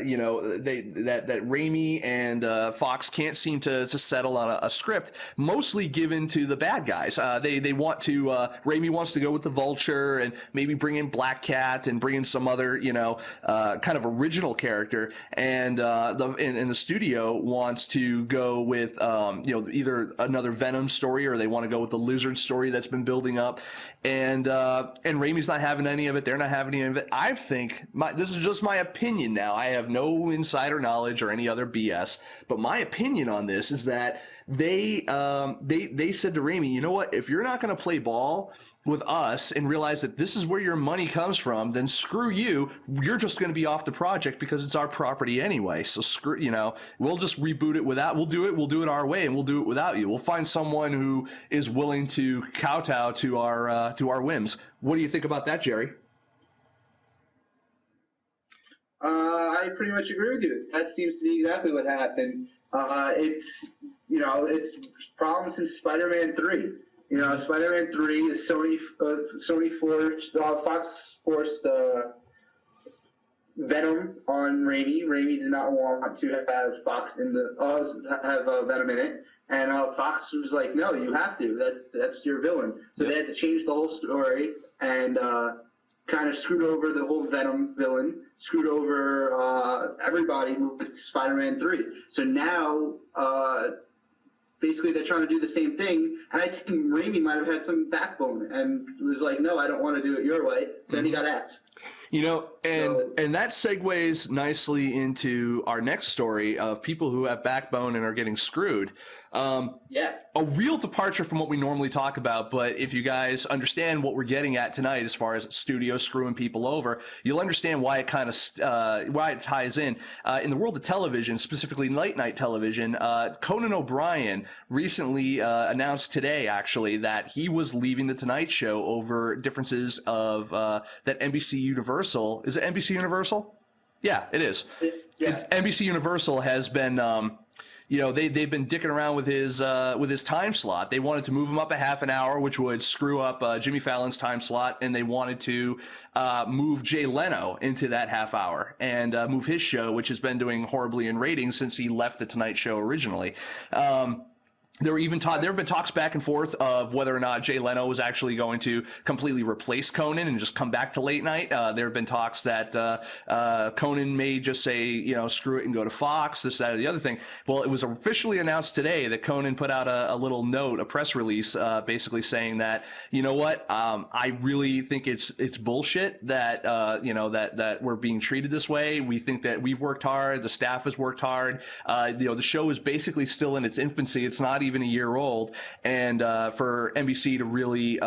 Raimi and Fox can't seem to settle on a script, mostly given to the bad guys. They want to Raimi wants to go with the Vulture and maybe bring in Black Cat and bring in some other kind of original character, and the studio wants to go with either another Venom story, or they want to go with the Lizard story that's been building up, and Raimi's not having any of it. They're not having any of it. I think this is just my opinion now. I have no insider knowledge or any other BS, but my opinion on this is that they said to Raimi, you know what? If you're not going to play ball with us and realize that this is where your money comes from, then screw you. You're just going to be off the project because it's our property anyway. So we'll just reboot it without. We'll do it our way, and we'll do it without you. We'll find someone who is willing to kowtow to our whims. What do you think about that, Jerry? I pretty much agree with you. That seems to be exactly what happened. It's problems since Spider-Man 3. Spider-Man 3 is Sony forged, Fox forced Venom on Raimi. Raimi did not want to have Fox have Venom in it, and Fox was like, no, you have to. That's your villain. So They had to change the whole story and kind of screwed over the whole Venom villain, screwed over everybody with Spider-Man 3. So now, basically, they're trying to do the same thing, and I think Raimi might have had some backbone and was like, no, I don't want to do it your way, so then he got axed. And that segues nicely into our next story of people who have backbone and are getting screwed. A real departure from what we normally talk about, but if you guys understand what we're getting at tonight as far as studios screwing people over, you'll understand why it kind of why it ties in the world of television, specifically late night television. Conan O'Brien recently announced today, actually, that he was leaving the Tonight Show over differences of that NBC Universal. Is it NBC Universal? Yeah, it is. Yeah. NBC Universal has been they've been dicking around with his time slot. They wanted to move him up a half an hour, which would screw up Jimmy Fallon's time slot, and they wanted to move Jay Leno into that half hour and move his show, which has been doing horribly in ratings since he left the Tonight Show originally. There have been talks back and forth of whether or not Jay Leno was actually going to completely replace Conan and just come back to late night. There have been talks that Conan may just say, screw it and go to Fox, this, that, or the other thing. Well, it was officially announced today that Conan put out a little note, a press release, basically saying that, you know what, I really think it's bullshit that that we're being treated this way. We think that we've worked hard, the staff has worked hard. The show is basically still in its infancy. It's not even a year old, and for NBC to really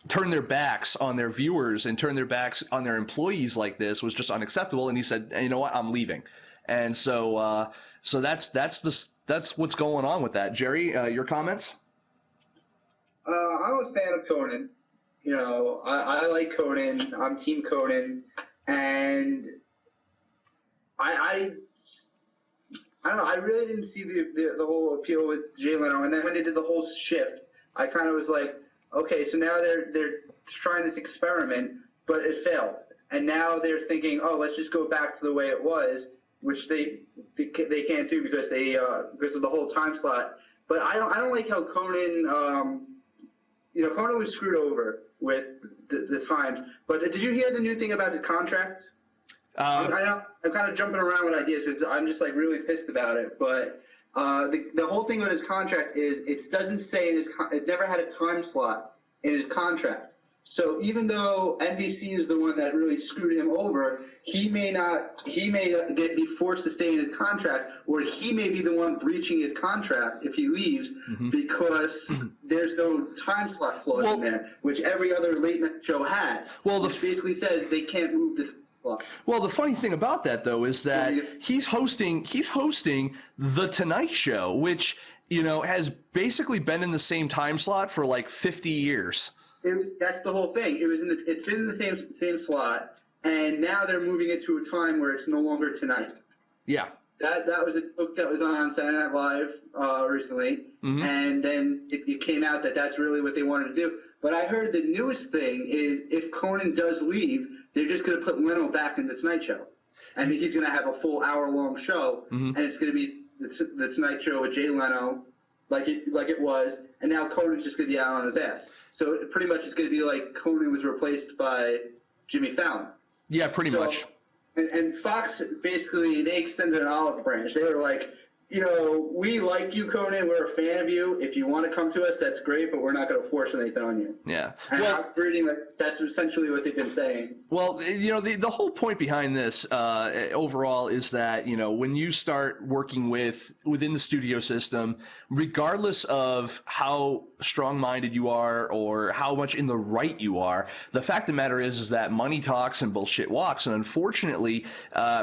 turn their backs on their viewers and turn their backs on their employees like this was just unacceptable. And he said, you know what, I'm leaving. And so that's what's going on with that. Jerry, your comments? I'm a fan of Conan. I like Conan. I'm Team Conan, and I don't know. I really didn't see the whole appeal with Jay Leno, and then when they did the whole shift, I kind of was like, okay, so now they're trying this experiment, but it failed, and now they're thinking, oh, let's just go back to the way it was, which they can't do because of the whole time slot. But I don't like how Conan, Conan was screwed over with the times. But did you hear the new thing about his contract? I'm kind of jumping around with ideas because I'm just like really pissed about it. But the whole thing with his contract is it doesn't say it never had a time slot in his contract. So even though NBC is the one that really screwed him over, he may be forced to stay in his contract, or he may be the one breaching his contract if he leaves because there's no time slot clause in there, which every other late night show has. Well, which basically says they can't move this. Well, the funny thing about that though is that he's hosting the Tonight Show, which has basically been in the same time slot for like 50 years. That's the whole thing. It's been in the same slot, and now they're moving it to a time where it's no longer tonight. Yeah. That was a book that was on Saturday Night Live recently, and then it came out that that's really what they wanted to do. But I heard the newest thing is if Conan does leave, they're just going to put Leno back in the Tonight Show, and he's going to have a full hour-long show, and it's going to be the Tonight Show with Jay Leno, like it was, and now Conan's just going to be out on his ass. So pretty much it's going to be like Conan was replaced by Jimmy Fallon. Yeah, pretty much. And Fox, basically, they extended an olive branch. They were like, we like you, Conan. We're a fan of you. If you want to come to us, that's great, but we're not going to force anything on you. Yeah. And I'm reading that's essentially what they've been saying. Well, the whole point behind this overall is that, when you start working within the studio system, regardless of how strong-minded you are or how much in the right you are, the fact of the matter is that money talks and bullshit walks. And unfortunately,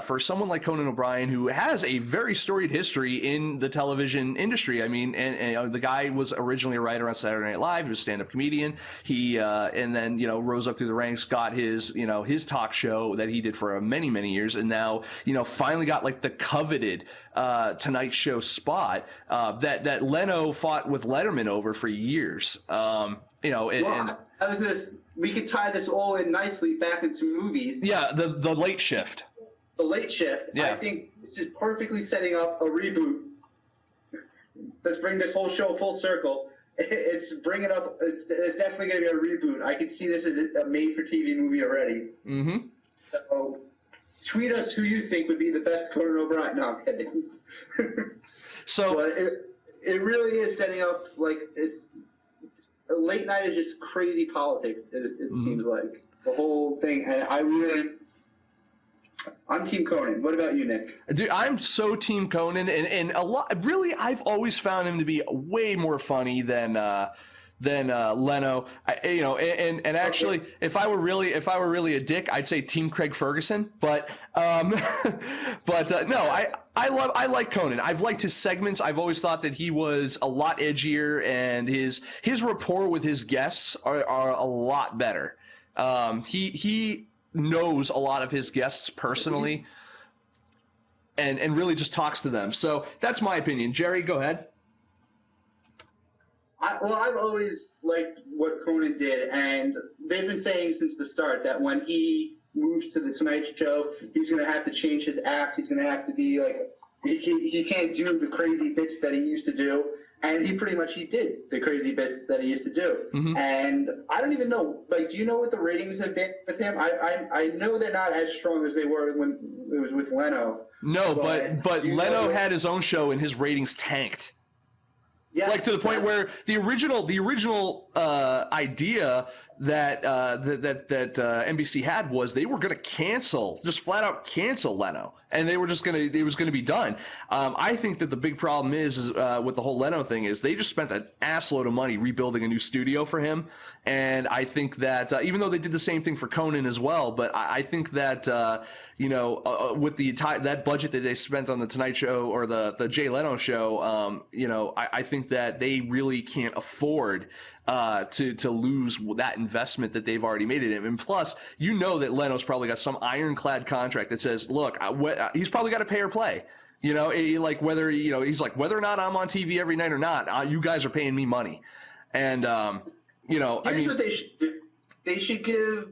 for someone like Conan O'Brien, who has a very storied history in the television industry, I mean, and the guy was originally a writer on Saturday Night Live. He was a stand-up comedian. He and then rose up through the ranks, got his his talk show that he did for many, many years, and now finally got like the coveted Tonight Show spot that Leno fought with Letterman over for years. We could tie this all in nicely back into movies. Yeah, the Late Shift. The Late Shift. Yeah. I think this is perfectly setting up a reboot. Let's bring this whole show full circle. It's bringing up. It's definitely going to be a reboot. I can see this as a made-for-TV movie already. Mm-hmm. So, tweet us who you think would be the best Conan O'Brien. No, I'm kidding. So, but it really is setting up like it's late night is just crazy politics. It seems like the whole thing, and I'm Team Conan. What about you, Nick? Dude, I'm so Team Conan, and a lot. Really, I've always found him to be way more funny than Leno. And actually, if I were really a dick, I'd say Team Craig Ferguson. But no, I like Conan. I've liked his segments. I've always thought that he was a lot edgier, and his rapport with his guests are a lot better. He knows a lot of his guests personally and really just talks to them. So that's my opinion. Jerry, go ahead. I've always liked what Conan did, and they've been saying since the start that when he moves to the Tonight Show, he's going to have to change his act. He's going to have to be like, he can't do the crazy bits that he used to do. And he did the crazy bits that he used to do. Mm-hmm. And I don't even know, like, do you know what the ratings have been with him? I know they're not as strong as they were when it was with Leno. No, but Leno had his own show and his ratings tanked. Yes, like to the point where the original idea that NBC had was they were going to just flat out cancel Leno, and it was going to be done. I think that the big problem is with the whole Leno thing is they just spent an assload of money rebuilding a new studio for him, and I think that even though they did the same thing for Conan as well, but I think that with that budget that they spent on the Tonight Show or the Jay Leno show, I think that they really can't afford to lose that investment that they've already made in him. And plus, that Leno's probably got some ironclad contract that says, look, he's probably got to pay or play. He's like whether or not I'm on TV every night or not, you guys are paying me money. And here's what they should do. They should give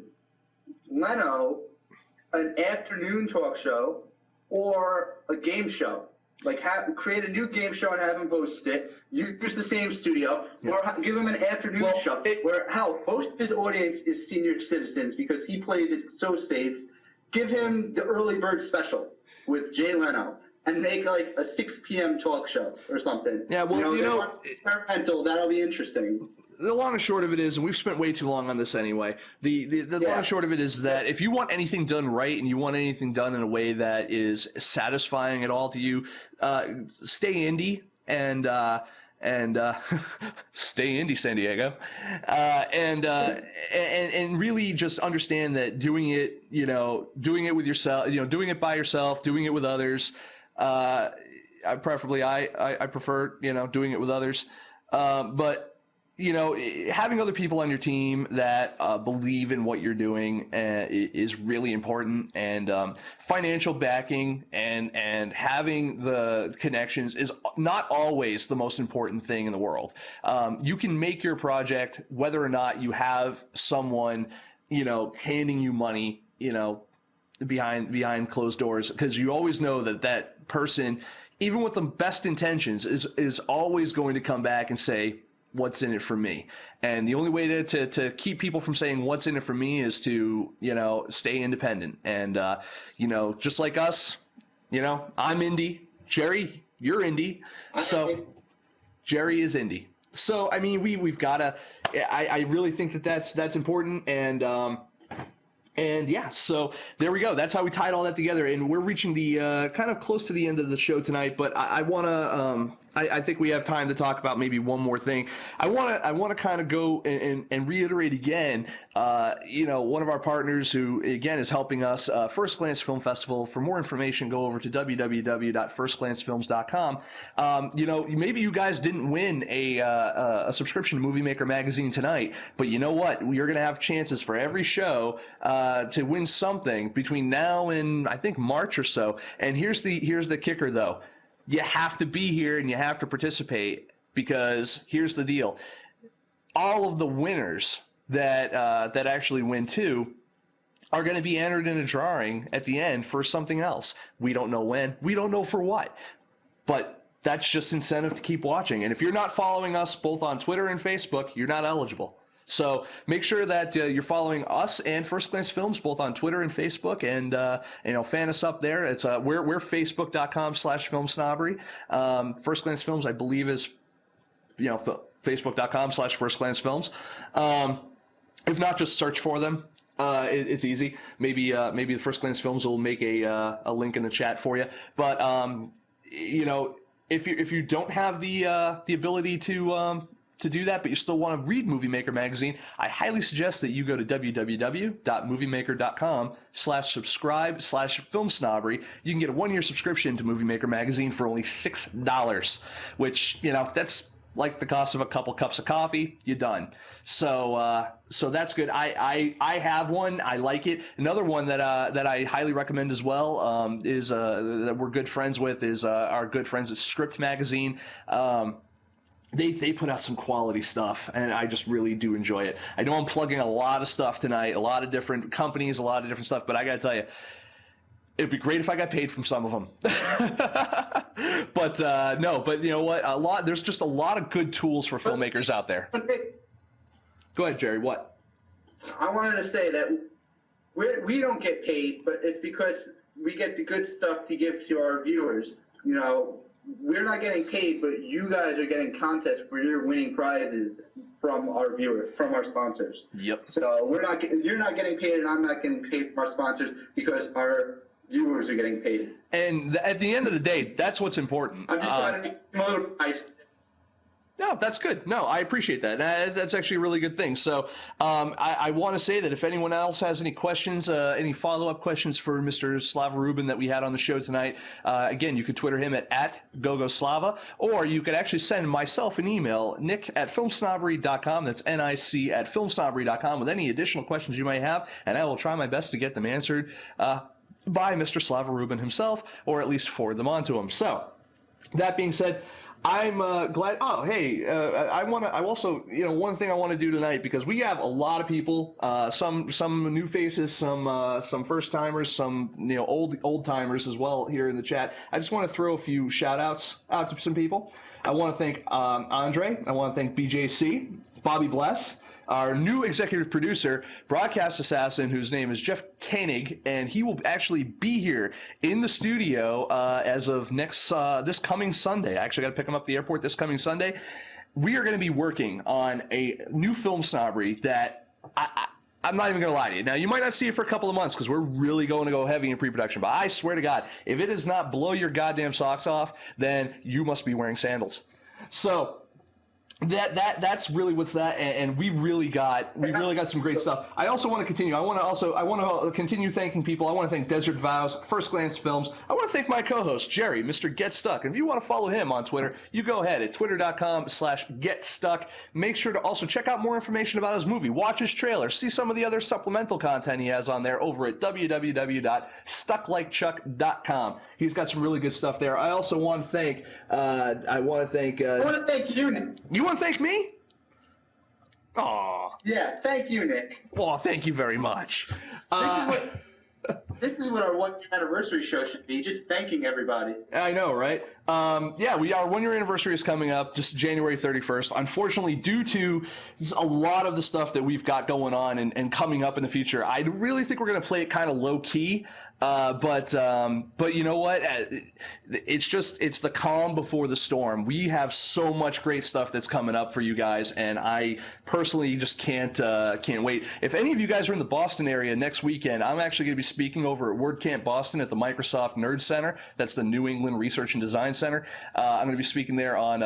Leno an afternoon talk show or a game show. Like, create a new game show and have him host it. Use the same studio, or give him an afternoon show where most of his audience is senior citizens because he plays it so safe. Give him the early bird special with Jay Leno and make like a 6 p.m. talk show or something. Yeah, well, experimental. That'll be interesting. The long and short of it is, and we've spent way too long on this anyway, the long and short of it is that if you want anything done right and you want anything done in a way that is satisfying at all to you, stay indie and stay indie, San Diego, and really just understand that doing it with yourself, doing it by yourself, doing it with others, I prefer, doing it with others, but having other people on your team that believe in what you're doing is really important, and financial backing and having the connections is not always the most important thing in the world. You can make your project whether or not you have someone, handing you money, behind closed doors, because you always know that person, even with the best intentions, is always going to come back and say, what's in it for me? And the only way to keep people from saying what's in it for me is to, stay independent. And, just like us, I'm indie. Jerry, you're indie. So Jerry is indie. So, I mean, we've got to, I really think that's important. And yeah, so there we go. That's how we tied all that together. And we're reaching the kind of close to the end of the show tonight, but I want to, I think we have time to talk about maybe one more thing. I want to kind of go and reiterate again, one of our partners who, again, is helping us, First Glance Film Festival. For more information, go over to www.firstglancefilms.com. Maybe you guys didn't win a subscription to Movie Maker Magazine tonight, but you know what? You're going to have chances for every show to win something between now and I think March or so. And here's the kicker, though. You have to be here and you have to participate, because here's the deal. All of the winners that actually win too are going to be entered in a drawing at the end for something else. We don't know when. We don't know for what. But that's just incentive to keep watching. And if you're not following us both on Twitter and Facebook, you're not eligible. So make sure that you're following us and First Glance Films both on Twitter and Facebook, and fan us up there. It's we're facebook.com/filmsnobbery. First Glance Films, I believe, is facebook.com/firstglancefilms. If not, just search for them. It's easy. Maybe the First Glance Films will make a link in the chat for you. But if you don't have the ability to do that, but you still want to read Movie Maker Magazine, I highly suggest that you go to www.moviemaker.com/subscribe/filmsnobbery. You can get a 1-year subscription to Movie Maker Magazine for only $6, which, that's like the cost of a couple cups of coffee. You're done. So that's good. I have one. I like it. Another one that I highly recommend as well is that we're good friends with is our good friends at Script Magazine. They put out some quality stuff, and I just really do enjoy it. I know I'm plugging a lot of stuff tonight, a lot of different companies, a lot of different stuff, but I got to tell you, it'd be great if I got paid from some of them. But you know what? There's just a lot of good tools for filmmakers out there. Go ahead, Jerry. What? I wanted to say that we don't get paid, but it's because we get the good stuff to give to our viewers. We're not getting paid, but you guys are getting contests where you're winning prizes from our viewers, from our sponsors. Yep. So you're not getting paid, and I'm not getting paid from our sponsors because our viewers are getting paid. And at the end of the day, that's what's important. I'm just trying to make nice. No, that's good. No, I appreciate that. That's actually a really good thing. So I want to say that if anyone else has any questions, any follow-up questions for Mr. Slava Rubin that we had on the show tonight, again, you can Twitter him at GoGoSlava, or you could actually send myself an email, nick@filmsnobbery.com. That's NIC@filmsnobbery.com, with any additional questions you might have, and I will try my best to get them answered by Mr. Slava Rubin himself, or at least forward them on to him. So that being said, I'm glad. Oh, hey, I want to. I also, one thing I want to do tonight, because we have a lot of people, some new faces, some first timers, some old timers as well here in the chat. I just want to throw a few shout outs out to some people. I want to thank Andre. I want to thank BJC, Bobby Bless, our new executive producer, broadcast assassin, whose name is Jeff Koenig, and he will actually be here in the studio as of this coming Sunday. I actually got to pick him up at the airport this coming Sunday. We are going to be working on a new film snobbery that I'm not even going to lie to you. Now, you might not see it for a couple of months because we're really going to go heavy in pre-production, but I swear to God, if it does not blow your goddamn socks off, then you must be wearing sandals. So that's really what's that, and we've really got some great stuff. I also want to continue. I want to continue thanking people. I want to thank Desert Vows, First Glance Films. I want to thank my co-host Jerry, Mr. Get Stuck. And if you want to follow him on Twitter, you go ahead at twitter.com/getstuck. Make sure to also check out more information about his movie, watch his trailer, see some of the other supplemental content he has on there over at www.stucklikechuck.com. He's got some really good stuff there. I also want to thank. I want to thank you, Nick. You want to thank me? Aw. Yeah, thank you, Nick. Well, thank you very much. This is what our 1 year anniversary show should be, just thanking everybody. I know, right? Yeah, our 1 year anniversary is coming up, just January 31st. Unfortunately, due to a lot of the stuff that we've got going on and coming up in the future, I really think we're going to play it kind of low key. But you know what? It's the calm before the storm. We have so much great stuff that's coming up for you guys, and I personally just can't wait. If any of you guys are in the Boston area next weekend, I'm actually going to be speaking over at WordCamp Boston at the Microsoft Nerd Center. That's the New England Research and Design Center. I'm going to be speaking there on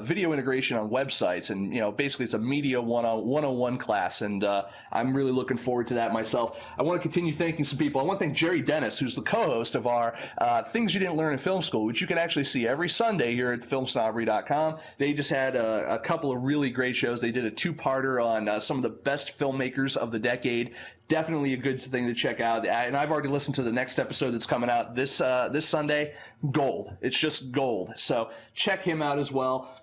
video integration on websites, and basically it's a media 101 class, and I'm really looking forward to that myself. I want to continue thanking some people. I want to thank Jerry Dennis, who's the co-host of our Things You Didn't Learn in Film School, which you can actually see every Sunday here at filmsnobbery.com. They just had a couple of really great shows. They did a two-parter on some of the best filmmakers of the decade. Definitely a good thing to check out. And I've already listened to the next episode that's coming out this Sunday. Gold. It's just gold. So check him out as well.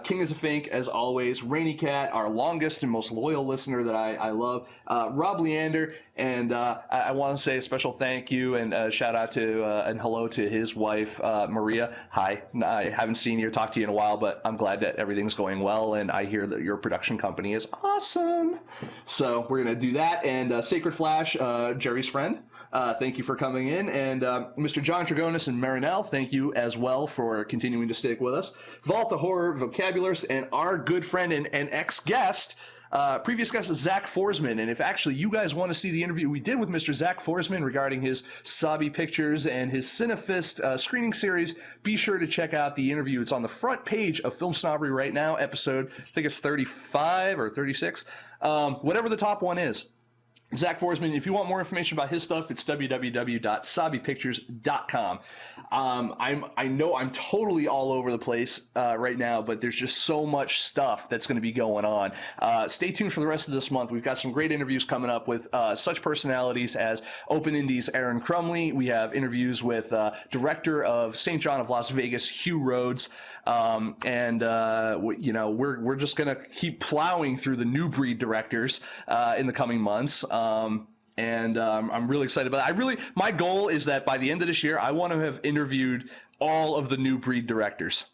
King is a Fink, as always. Rainy Cat, our longest and most loyal listener that I love. Rob Leander, and I want to say a special thank you and shout out to and hello to his wife, Maria. Hi, I haven't seen you or talked to you in a while, but I'm glad that everything's going well, and I hear that your production company is awesome. So we're going to do that. And Sacred Flash, Jerry's friend. Thank you for coming in. And Mr. John Dragonis and Marinelle, thank you as well for continuing to stick with us. Vault of Horror Vocabulars, and our good friend and ex-guest, previous guest is Zach Forsman. And if actually you guys want to see the interview we did with Mr. Zach Forsman regarding his Sabi Pictures and his Cinefist screening series, be sure to check out the interview. It's on the front page of Film Snobbery right now, episode, I think it's 35 or 36, whatever the top one is. Zach Forsman, if you want more information about his stuff, it's www.sabipictures.com. I know I'm totally all over the place right now, but there's just so much stuff that's going to be going on. Stay tuned for the rest of this month. We've got some great interviews coming up with such personalities as Open Indies Aaron Crumley. We have interviews with director of St. John of Las Vegas, Hugh Rhodes. We're just going to keep plowing through the new breed directors in the coming months. I'm really excited about that. My goal is that by the end of this year, I want to have interviewed all of the new breed directors.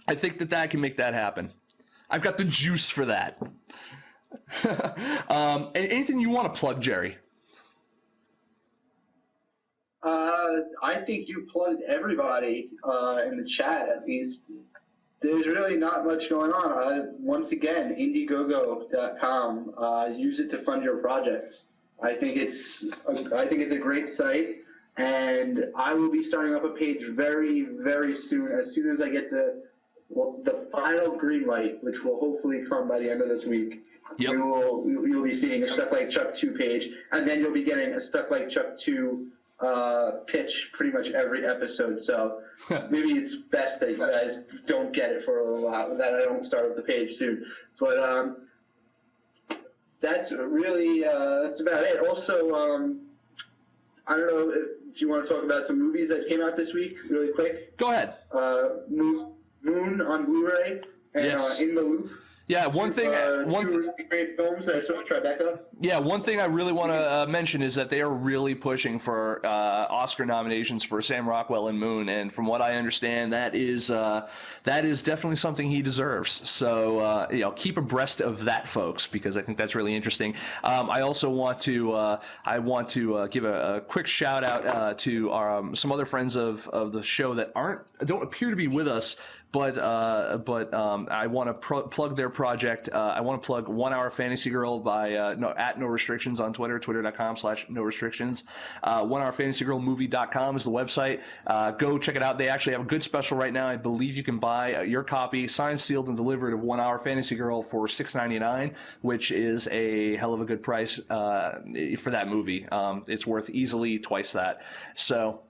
I think that I can make that happen. I've got the juice for that. Anything you want to plug, Jerry? I think you plugged everybody in the chat, at least. There's really not much going on. Once again, Indiegogo.com. Use it to fund your projects. I think it's a great site, and I will be starting up a page very, very soon. As soon as I get the final green light, which will hopefully come by the end of this week. Yep. You'll be seeing a Stuck Like Chuck 2 page, and then you'll be getting a Stuck Like Chuck 2 pitch pretty much every episode. So maybe it's best that you guys don't get it for a little while, that I don't start up the page soon. But that's really that's about it. Also, I don't know, do you want to talk about some movies that came out this week, really quick? Go ahead. Moon on Blu-ray and Yes. In the Loop. Yeah, one thing. Two great films that I saw at Tribeca. Yeah, one thing I really want to mention is that they are really pushing for Oscar nominations for Sam Rockwell and Moon, and from what I understand, that is definitely something he deserves. So keep abreast of that, folks, because I think that's really interesting. I also want to give a quick shout out to some other friends of the show that don't appear to be with us. But I want to plug their project. I want to plug 1 Hour Fantasy Girl by at No Restrictions on Twitter, twitter.com/no restrictions. 1HourFantasyGirlMovie.com is the website. Go check it out. They actually have a good special right now. I believe you can buy your copy, signed, sealed, and delivered of 1 Hour Fantasy Girl for $6.99, which is a hell of a good price for that movie. It's worth easily twice that. So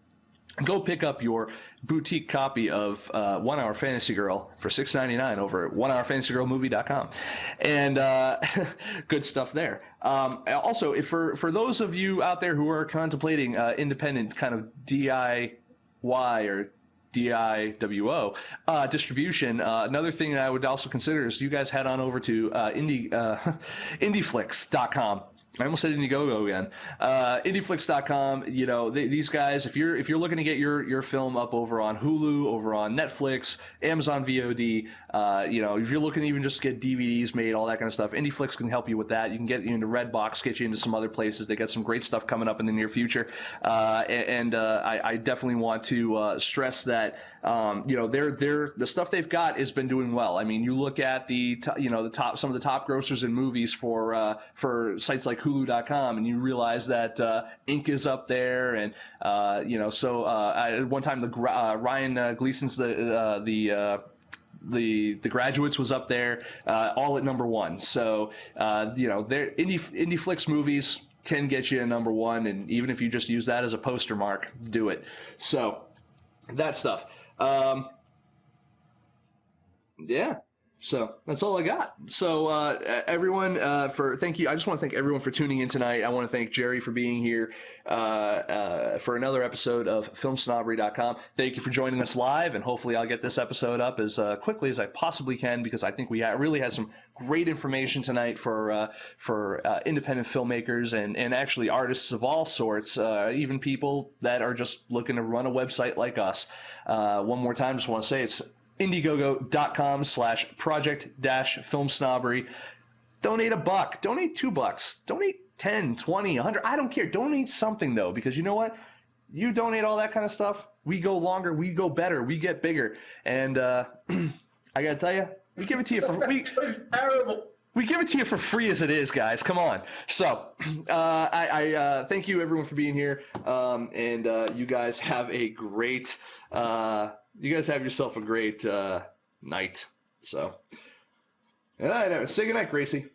go pick up your boutique copy of 1 Hour Fantasy Girl for $6.99 over at 1HourFantasyGirlMovie.com. And good stuff there. Also, for those of you out there who are contemplating independent kind of DIY or DIWO distribution, another thing that I would also consider is you guys head on over to indieflix.com. I almost said Indiegogo again. Indieflix.com. These guys, if you're looking to get your film up over on Hulu, over on Netflix, Amazon VOD, if you're looking to even just get DVDs made, all that kind of stuff, Indieflix can help you with that. You can get you into Redbox, get you into some other places. They got some great stuff coming up in the near future. I definitely want to stress that the stuff they've got has been doing well. I mean, you look at some of the top grossers in movies for sites like Hulu.com, and you realize that Ink is up there, and at one time Ryan Gleason's the Graduates was up there, all at number one. So Indieflix movies can get you a number one, and even if you just use that as a poster mark, do it. So that stuff. Yeah. So that's all I got. So everyone, thank you. I just want to thank everyone for tuning in tonight. I want to thank Jerry for being here for another episode of Filmsnobbery.com. Thank you for joining us live, and hopefully I'll get this episode up as quickly as I possibly can, because I think we really had some great information tonight for independent filmmakers and actually artists of all sorts, even people that are just looking to run a website like us. One more time, just want to say it's Indiegogo.com/project-filmsnobbery. Donate $1, donate $2, donate 10, 20, 100. I don't care. Donate something, though, because you know what? You donate all that kind of stuff, we go longer, we go better, we get bigger. And I got to tell you, we give it to you for free. It's terrible. We give it to you for free as it is, guys. Come on. So I thank you, everyone, for being here. And you guys have a great you guys have yourself a great night. So, say goodnight, Gracie.